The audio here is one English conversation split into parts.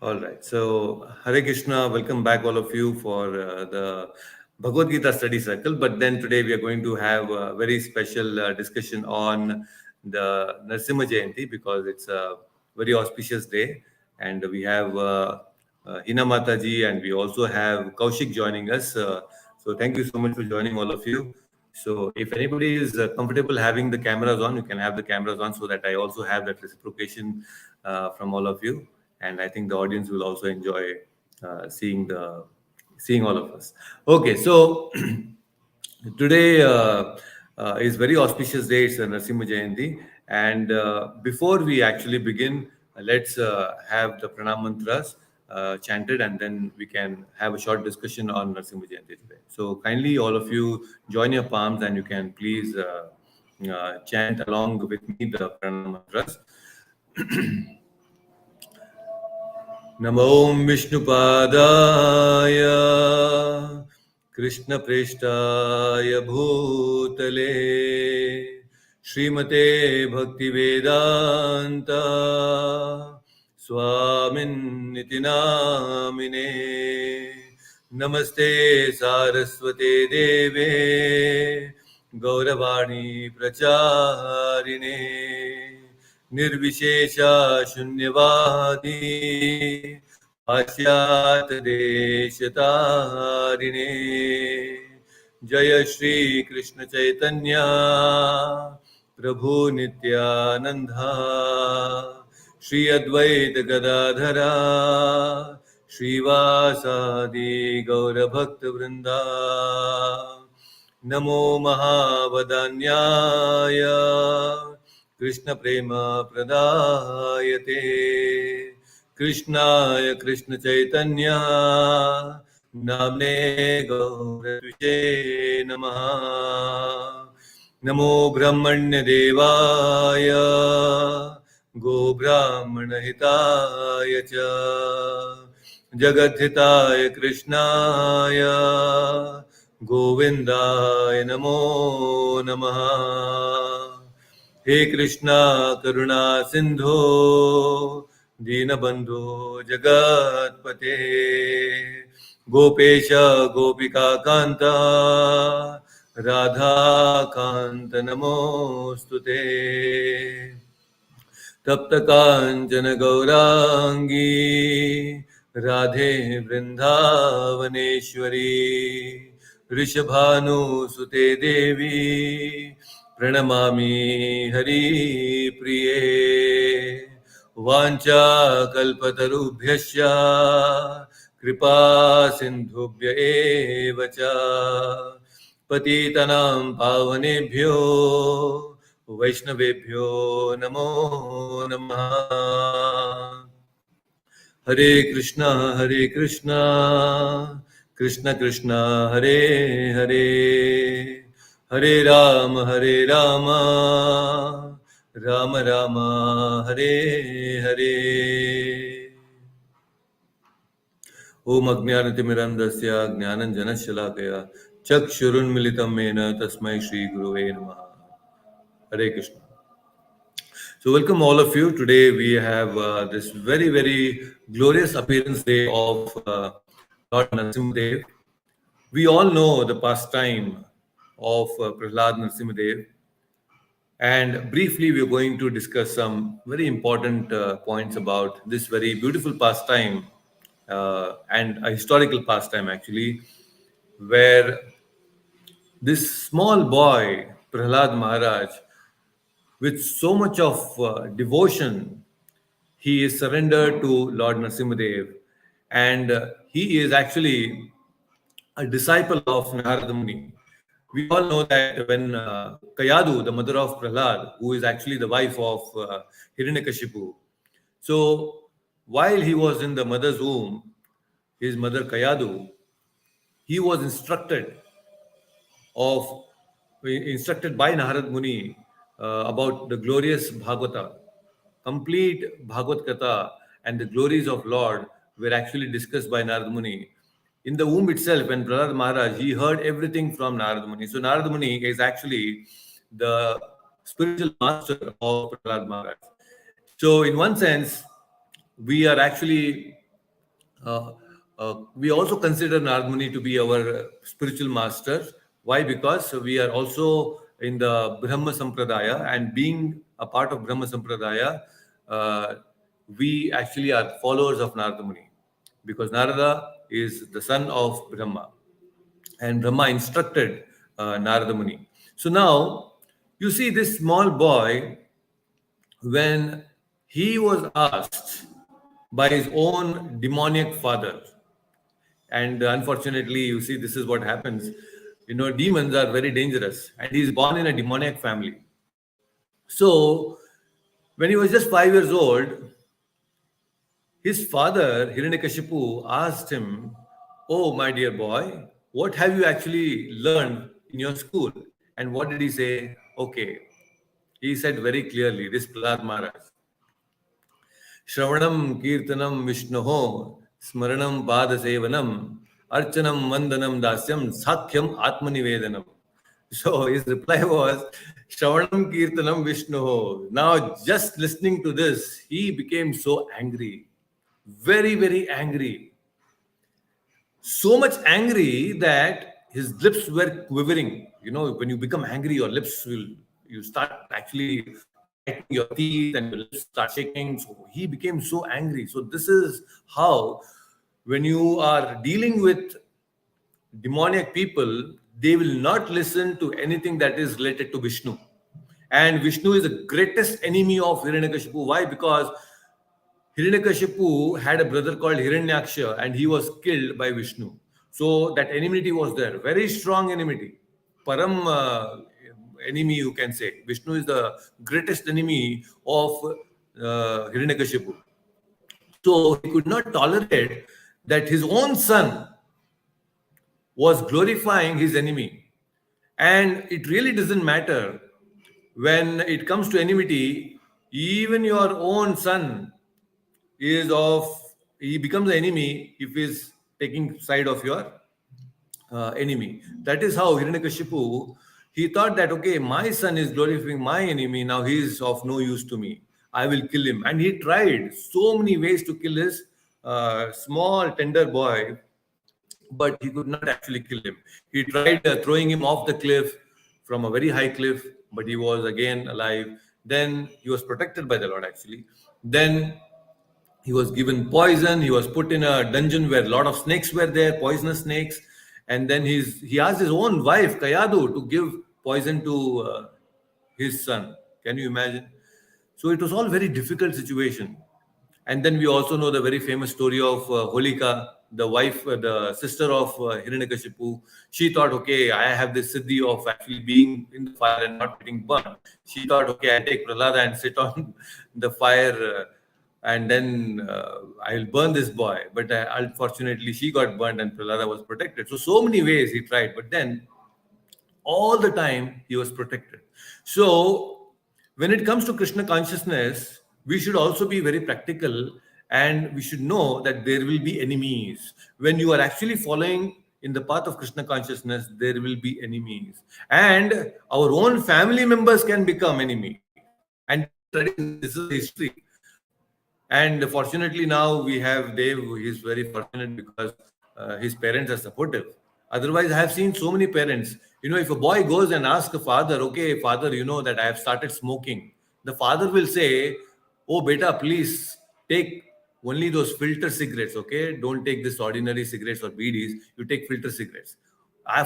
All right. So, Hare Krishna, welcome back, all of you, for the Bhagavad Gita study circle. But then today we are going to have a very special discussion on the Narasimha Jayanti because it's a very auspicious day. And we have Hina Mataji and we also have Kaushik joining us. So, thank you so much for joining, all of you. So, if anybody is comfortable having the cameras on, you can have the cameras on so that I also have that reciprocation from all of you, and I think the audience will also enjoy seeing all of us. Okay, so today is very auspicious day. It's a Narasimha Jayanti, and before we actually begin, let's have the pranam mantras chanted, and then we can have a short discussion on Narasimha Jayanti today. So kindly, all of you, join your palms, and you can please chant along with me the pranam mantras. नमो विष्णुपादाय कृष्णप्रेष्ठाय भूतले श्रीमते भक्तिवेदान्त स्वामिन्निति नामिने नमस्ते सारस्वते देवे गौरवाणी प्रचारिणे निर्विशेषा शून्यवादी पाश्चात देशतारिणे जय श्री कृष्ण चैतन्य प्रभु नित्यानंदा श्री अद्वैत गदाधरा श्रीवासादि गौर भक्त वृंदा नमो महावदान्याय कृष्ण प्रेम प्रदायते कृष्णाय कृष्ण चैतन्य नाम्ने गौरविषे नमः नमो ब्रह्मण्य देवाय गो ब्राह्मण हिताय च जगद्धिताय कृष्णाय गोविन्दाय नमो नमः हे कृष्णा करुणा सिंधो दीनबंधो जगत्पते गोपेश गोपिका कांता राधा कांत नमोस्तुते तप्त कांचन गौरांगी राधे वृंदावनेश्वरी ऋषभानुसुते देवी प्रणमामि हरिप्रिये वाञ्छा कल्पतरुभ्यश्च कृपा सिन्धुभ्य एव च पतितनां पावनेभ्यो वैष्णवेभ्यो नमो नमः हरे कृष्णा कृष्ण कृष्ण हरे हरे हरे राम राम राम हरे हरे ओम अज्ञानतिमिरन्धस्य ज्ञानञ्जनशलाकया चक्षुरुन्मिलितं येन तस्मै श्रीगुरुवे नमः हरे Krishna. So welcome all of you. Today we have this very glorious appearance day of Lord Narasimhadev. We all know the pastime of Prahlad Narasimhadev, and briefly we are going to discuss some very important points about this very beautiful pastime and a historical pastime actually, where this small boy Prahlad Maharaj, with so much of devotion, he is surrendered to Lord Narasimhadev, and he is actually a disciple of Narada Muni. We all know that when Kayadu, the mother of Prahlad, who is actually the wife of Hiranyakashipu, so while he was in the mother's womb, his mother Kayadu, he was of instructed by Narad Muni about the glorious Bhagavata. Complete Bhagavad Katha and the glories of Lord were actually discussed by Narad Muni. In the womb itself, when Prahlad Maharaj, he heard everything from Narad Muni. So Narad Muni is actually the spiritual master of Prahlad Maharaj. So in one sense, we are actually Uh, we also consider Narad Muni to be our spiritual master. Why? Because we are also in the Brahma Sampradaya, and being a part of Brahma Sampradaya, uh, we actually are followers of Narada Muni, because Narada is the son of Brahma, and Brahma instructed Narada Muni. So now you see this small boy, when he was asked by his own demoniac father, and unfortunately, you see, this is what happens. Demons are very dangerous, and he's born in a demoniac family. So when he was just 5 years old, his father Hiranyakashipu asked him, "Oh, my dear boy, what have you actually learned in your school?" And what did he say? Okay, he said very clearly, this Prahlad Maharaj, Shravanam Kirtanam Vishnoho, Smaranam Padasevanam, Archanam Vandanam Dasyam, Sakhyam Atmanivedanam. So his reply was, Shravanam Kirtanam Vishnoho. Now, just listening to this, he became so angry, very, very angry. So much angry that his lips were quivering. When you become angry, your lips will, you start actually tightening your teeth and your lips start shaking. So he became so angry. So this is how, when you are dealing with demoniac people, they will not listen to anything that is related to Vishnu. And Vishnu is the greatest enemy of Hiranyakashipu. Why? Because Hiranyakashipu had a brother called Hiranyaksha, and he was killed by Vishnu. So that enmity was there, very strong enmity. Param enemy, you can say. Vishnu is the greatest enemy of Hiranyakashipu. So he could not tolerate that his own son was glorifying his enemy. And it really doesn't matter when it comes to enmity, even your own son is of, he becomes the enemy if he's taking side of your enemy. That is how Hiranyakashipu, he thought that, okay, my son is glorifying my enemy, now he is of no use to me, I will kill him. And he tried so many ways to kill his small tender boy, but he could not actually kill him. He tried throwing him off the cliff, from a very high cliff, but he was again alive. Then he was protected by the Lord, actually. Then he was given poison. He was put in a dungeon where a lot of snakes were there, poisonous snakes. And then he asked his own wife, Kayadu, to give poison to his son. Can you imagine? So it was all very difficult situation. And then we also know the very famous story of Holika, the wife, the sister of Hiranyakashipu. She thought, okay, I have this siddhi of actually being in the fire and not getting burned. She thought, okay, I'll take Prahlada and sit on the fire, and then I'll burn this boy. But unfortunately, she got burned and Prahlada was protected. So many ways he tried. But then all the time he was protected. So when it comes to Krishna consciousness, we should also be very practical, and we should know that there will be enemies. When you are actually following in the path of Krishna consciousness, there will be enemies, and our own family members can become enemy. And this is a tradition, this is a history. And fortunately, now we have Dave, who is very fortunate because his parents are supportive. Otherwise, I have seen so many parents. If a boy goes and asks a father, okay, father, that I have started smoking, the father will say, oh, beta, please take only those filter cigarettes, okay? Don't take this ordinary cigarettes or BDs. You take filter cigarettes.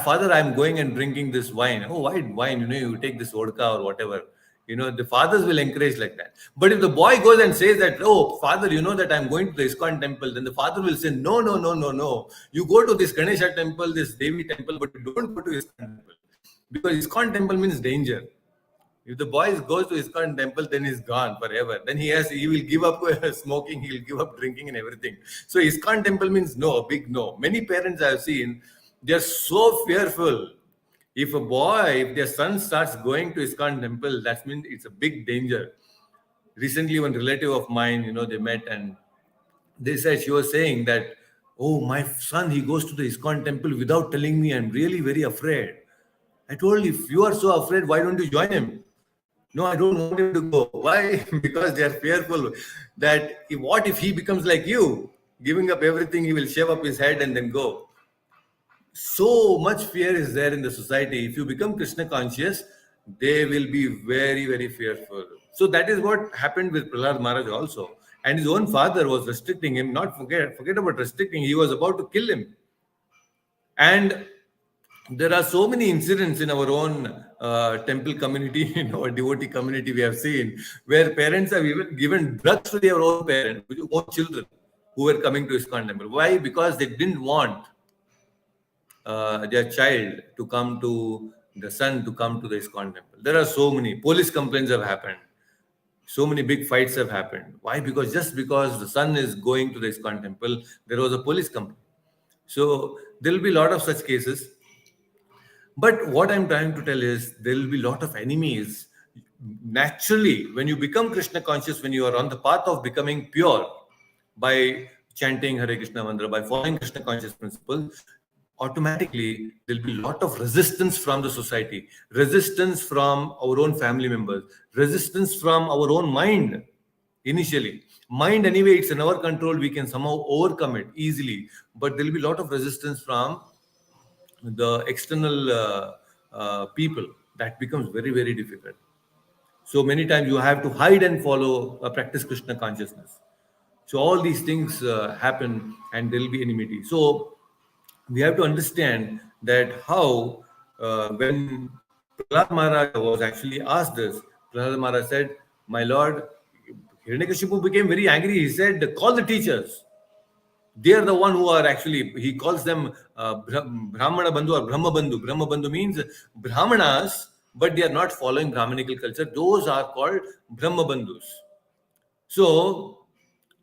Father, I'm going and drinking this wine. Oh, why wine? You take this vodka or whatever. The fathers will encourage like that. But if the boy goes and says that, oh, father, that I'm going to the ISKCON temple, then the father will say, no, no, no, no, no. You go to this Ganesha temple, this Devi temple, but you don't go to ISKCON temple. Because ISKCON temple means danger. If the boy goes to ISKCON temple, then he's gone forever. Then he will give up smoking, he will give up drinking and everything. So ISKCON temple means no, a big no. Many parents I have seen, they are so fearful. If their son starts going to ISKCON temple, that means it's a big danger. Recently, one relative of mine, they met, and they said, she was saying that, oh, my son, he goes to the ISKCON temple without telling me. I'm really very afraid. I told, if you are so afraid, why don't you join him? No, I don't want him to go. Why? Because they are fearful that what if he becomes like you? giving up everything. He will shave up his head and then go. So much fear is there in the society. If you become Krishna conscious, they will be very, very fearful. So that is what happened with Prahlad Maharaj also. And his own father was restricting him. Not forget about restricting. He was about to kill him. And there are so many incidents in our own temple community, in our devotee community, we have seen where parents have even given drugs to their own parents, own children who were coming to ISKCON temple. Why? Because they didn't want their child to come to the son to come to the ISKCON temple. There are so many police complaints have happened. So many big fights have happened. Why? Because just because the son is going to the ISKCON temple, there was a police complaint. So there will be a lot of such cases. But what I'm trying to tell is there will be a lot of enemies. Naturally, when you become Krishna conscious, when you are on the path of becoming pure by chanting Hare Krishna mantra, by following Krishna conscious principles, automatically there'll be a lot of resistance from the society, resistance from our own family members, resistance from our own mind. Initially, mind anyway, it's in our control, we can somehow overcome it easily, but there'll be a lot of resistance from the external people. That becomes very, very difficult. So many times you have to hide and follow practice Krishna consciousness. So all these things happen, and there will be enmity. So we have to understand that how when Prahlad Maharaj was actually asked this, Prahlad Maharaj said, "My Lord," Hiranyakashipu became very angry. He said, "Call the teachers. They are the one who are actually," he calls them Brahmana Bandhu or Brahma Bandhu. Brahma Bandhu means Brahmanas, but they are not following Brahmanical culture. Those are called Brahma Bandhus. So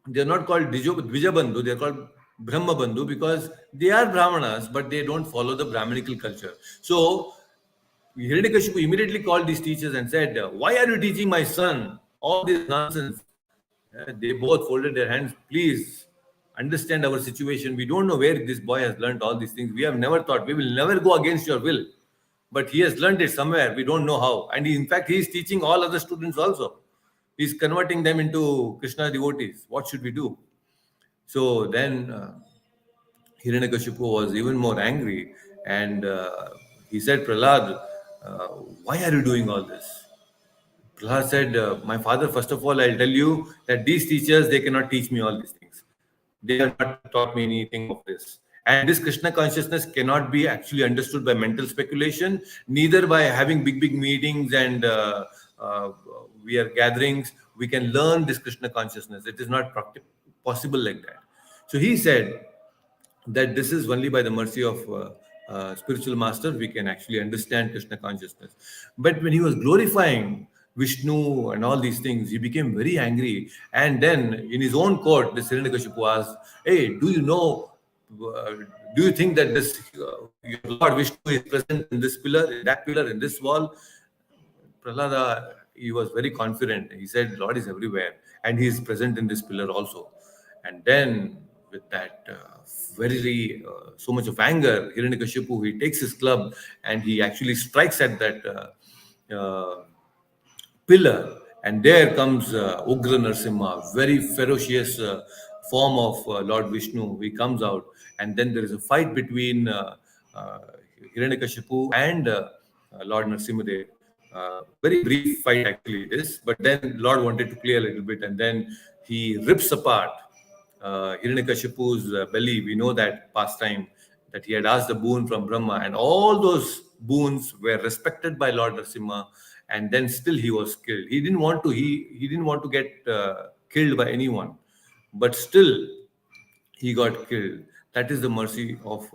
they are not called Dvija Bandhu, they are called Brahma Bandhu because they are Brahmanas, but they don't follow the Brahmanical culture. So Hiranyakashipu immediately called these teachers and said, "Why are you teaching my son all this nonsense?" They both folded their hands. "Please understand our situation. We don't know where this boy has learned all these things. We have never thought. We will never go against your will. But he has learned it somewhere. We don't know how. And in fact, he is teaching all other students also. He's converting them into Krishna devotees. What should we do?" So then Hiranyakashipu was even more angry, and he said, "Prahlad, why are you doing all this?" Prahlad said, "My father, first of all, I'll tell you that these teachers, they cannot teach me all these things. They have not taught me anything of this. And this Krishna consciousness cannot be actually understood by mental speculation, neither by having big, big meetings and uh, we are gatherings. We can learn this Krishna consciousness. It is not possible like that." So he said that this is only by the mercy of spiritual master we can actually understand Krishna consciousness. But when he was glorifying Vishnu and all these things, he became very angry. And then in his own court, the Hiranyakashipu asked, "Hey, do you know, uh, do you think that this your Lord Vishnu is present in this pillar, in that pillar, in this wall?" Prahlada, he was very confident. He said, "Lord is everywhere and he is present in this pillar also." And then, with that very so much of anger, Hiranyakashipu, he takes his club and he actually strikes at that pillar. And there comes Ugra Narasimha, very ferocious form of Lord Vishnu. He comes out, and then there is a fight between uh, Hiranyakashipu and Lord Narasimha. Very brief fight actually it is, but then Lord wanted to play a little bit, and then he rips apart Hiranyakashipu's belly. We know that pastime, that he had asked the boon from Brahma, and all those boons were respected by Lord Narasimha, and then still he was killed. He didn't want to. He didn't want to get killed by anyone, but still he got killed. That is the mercy of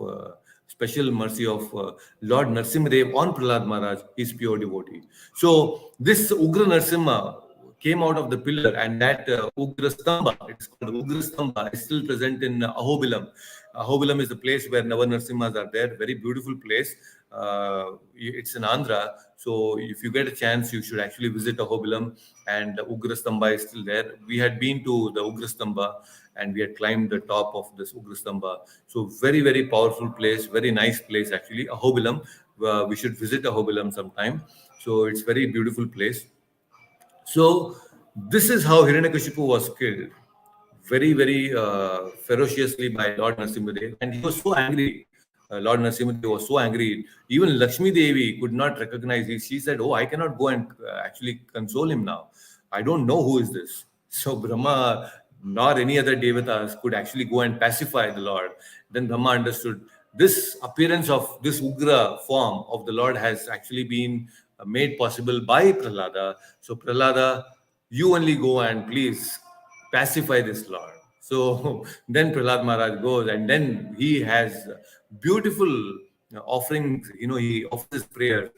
special mercy of Lord Narasimha on Prahlad Maharaj, his pure devotee. So this Ugra Narasimha came out of the pillar, and that Ugra Stamba, it's called Ugra Stamba, is still present in Ahobilam. Ahobilam is the place where Nava Narasimhas are there. Very beautiful place. It's in Andhra. So if you get a chance, you should actually visit Ahobilam, and Ugra Stamba is still there. We had been to the Ugra Stamba and we had climbed the top of this Ugra Stamba. So very, very powerful place, very nice place actually, Ahobilam. We should visit Ahobilam sometime. So it's very beautiful place. So this is how Hiranyakashipu was killed. very, very ferociously by Lord Narasimhadev, and he was so angry. Lord Narasimhadev was so angry. Even Lakshmi Devi could not recognize it. She said, "Oh, I cannot go and actually console him now. I don't know who is this." So Brahma nor any other devatas could actually go and pacify the Lord. Then Brahma understood this appearance of this Ugra form of the Lord has actually been made possible by Prahlada. So Prahlada, you only go and please pacify this Lord. So then Prahlad Maharaj goes, and then he has beautiful offerings. He offers his prayers.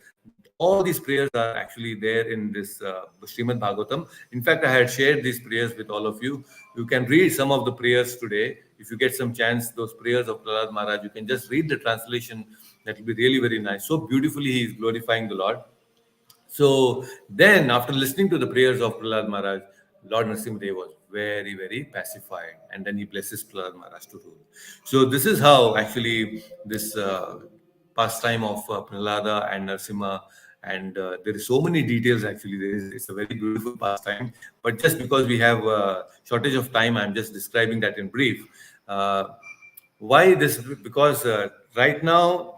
All these prayers are actually there in this Srimad Bhagavatam. In fact, I had shared these prayers with all of you. You can read some of the prayers today. If you get some chance, those prayers of Prahlad Maharaj, you can just read the translation. That will be really, very nice. So beautifully, he is glorifying the Lord. So then, after listening to the prayers of Prahlad Maharaj, Lord Narasimhadev was very, very pacified, and then he blesses Prahlad Maharaj to rule. So this is how actually this pastime of Prahlada and Narasimha, and there is so many details. Actually, it's a very beautiful pastime. But just because we have shortage of time, I'm just describing that in brief. Why this? Because right now,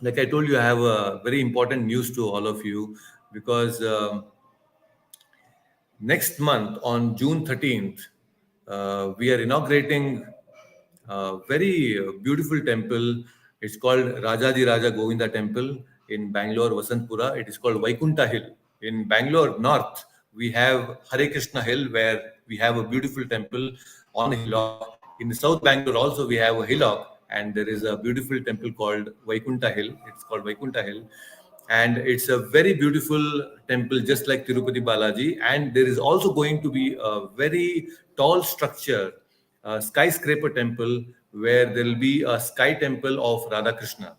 like I told you, I have a very important news to all of you, because next month on June 13th, we are inaugurating a very beautiful temple. It's called Rajadi Raja Govinda Temple in Bangalore, Vasantpura. It is called Vaikunta Hill. In Bangalore North, we have Hare Krishna Hill, where we have a beautiful temple on a hillock. In South Bangalore also, we have a hillock, and there is a beautiful temple called Vaikunta Hill. It's called Vaikunta Hill, and it's a very beautiful temple, just like Tirupati Balaji. And there is also going to be a very tall structure, a skyscraper temple, where there will be a sky temple of Radha Krishna.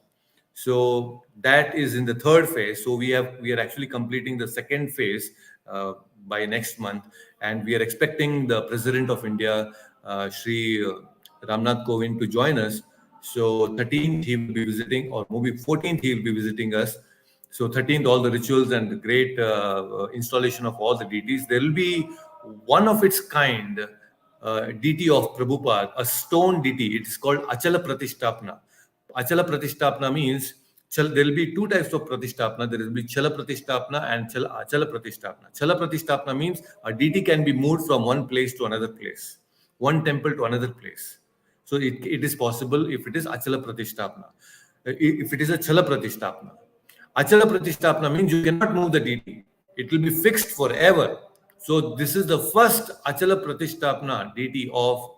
So that is in the third phase. So we are actually completing the second phase by next month, and we are expecting the President of India, Shri Ramnath Kovind, to join us. So 13th he will be visiting, or maybe 14th he will be visiting us. So 13th, all the rituals and the great installation of all the deities. There will be one of its kind deity of Prabhupada, a stone deity. It is called Achala Pratishtapana. Achala Pratishtapana means there will be two types of Pratishtapana. There will be Chala Pratishtapana and Achala Pratishtapana. Chala Pratishtapana means a deity can be moved from one place to another place, one temple to another place. So it is possible if it is Achala Pratishtapana. If it is a Chala Pratishtapana. Achala Pratishtapana means you cannot move the deity. It will be fixed forever. So this is the first Achala Pratishtapana deity of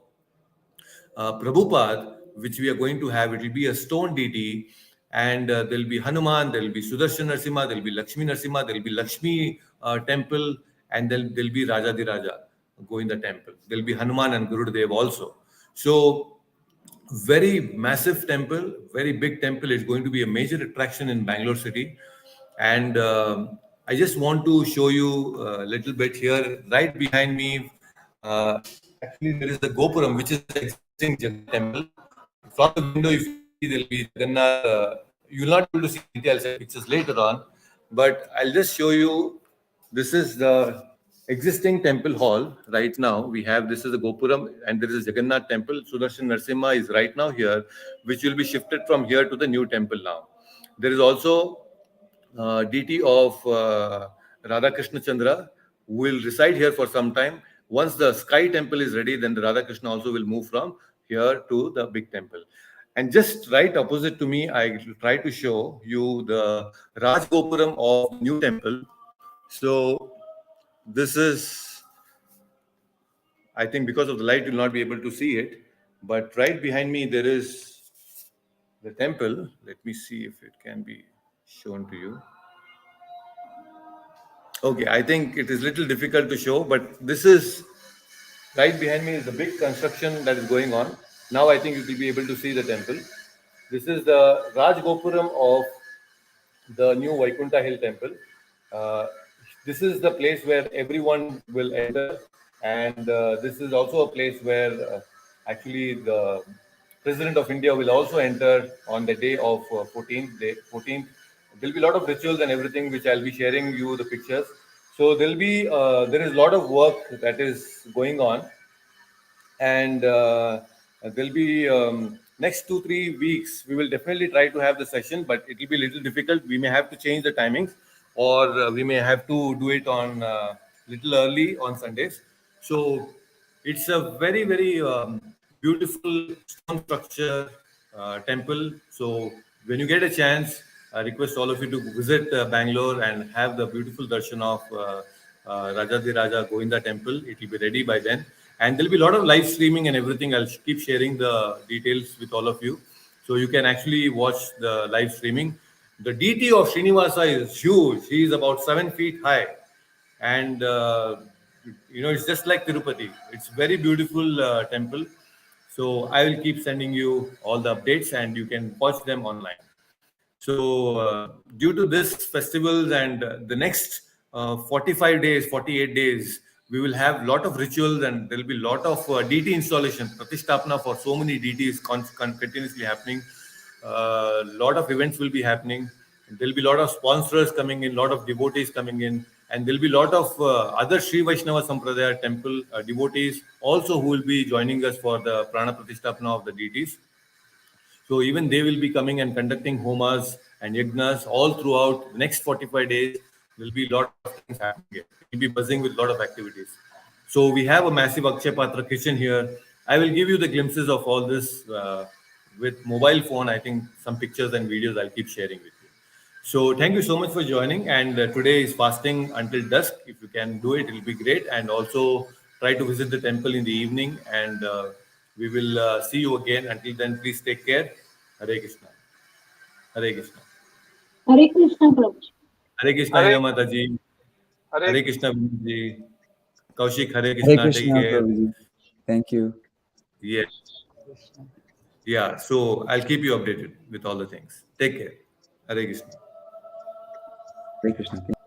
Prabhupada, which we are going to have. It will be a stone deity, and there will be Hanuman, there will be Sudarshan Narasimha, there will be Lakshmi Narasimha, there will be Lakshmi temple, and there will be Rajadi Raja Govinda temple. There will be Hanuman and Gurudev also. So very massive temple, very big temple. It's going to be a major attraction in Bangalore city. And I just want to show you a little bit here. Right behind me, actually, there is the Gopuram, which is the existing Jagannath temple. From the window, if you see, there will be Jagannath. You will not be able to see details and pictures later on, but I'll just show you. This is the existing temple hall right now. We have, this is the Gopuram, and there is a Jagannath temple. Sudarshan Narasimha is right now here, which will be shifted from here to the new temple now. There is also deity of Radha Krishna Chandra, who will reside here for some time. Once the sky temple is ready, then the Radha Krishna also will move from here to the big temple. And just right opposite to me, I try to show you the Raj Gopuram of the new temple. So this is, I think because of the light, you'll not be able to see it. But right behind me, there is the temple. Let me see if it can be shown to you. Okay, I think it is little difficult to show, but this is right behind me is the big construction that is going on. Now I think you will be able to see the temple. This is the Raj Gopuram of the new Vaikunta Hill temple. Uh, this is the place where everyone will enter, and this is also a place where actually the President of India will also enter on the day of 14th. Day 14th, there will be a lot of rituals and everything, which I'll be sharing you the pictures. So there is a lot of work that is going on. and there'll be next 2 3 weeks we will definitely try to have the session, but it will be a little difficult. We may have to change the timings, or we may have to do it on little early on Sundays. So it's a very very beautiful stone structure temple. So when you get a chance, I request all of you to visit Bangalore and have the beautiful darshan of Rajadi Raja Govinda temple. It will be ready by then. And there'll be a lot of live streaming and everything. I'll keep sharing the details with all of you. So you can actually watch the live streaming. The deity of Srinivasa is huge. He is about 7 feet high. And it's just like Tirupati. It's very beautiful temple. So I will keep sending you all the updates and you can watch them online. So, due to this festivals and the next 45 days, 48 days, we will have lot of rituals and there will be lot of deity installation, Pratishthapana for so many deities continuously happening. Lot of events will be happening. There will be lot of sponsors coming in, lot of devotees coming in, and there will be lot of other Sri Vaishnava Sampradaya temple devotees also who will be joining us for the Prana Pratishthapana of the deities. So even they will be coming and conducting homas and yagnas all throughout the next 45 days. There will be a lot of things happening here. It will be buzzing with a lot of activities. So we have a massive Akshay Patra kitchen here. I will give you the glimpses of all this with mobile phone. I think some pictures and videos I'll keep sharing with you. So thank you so much for joining. And today is fasting until dusk. If you can do it, it will be great. And also try to visit the temple in the evening. And we will see you again. Until then, please take care. Hare Krishna. Hare Krishna. Hare Krishna, Prabhuji. Hare Krishna, Hare Hira Mataji. Hare Hare Krishna, Vinodji. Kaushik, Hare Hare Krishna. Take Krishna, care. Prabhuji. Thank you. Yeah. Yeah. So I'll keep you updated with all the things. Take care. Hare Krishna. Hare Krishna. Thank you.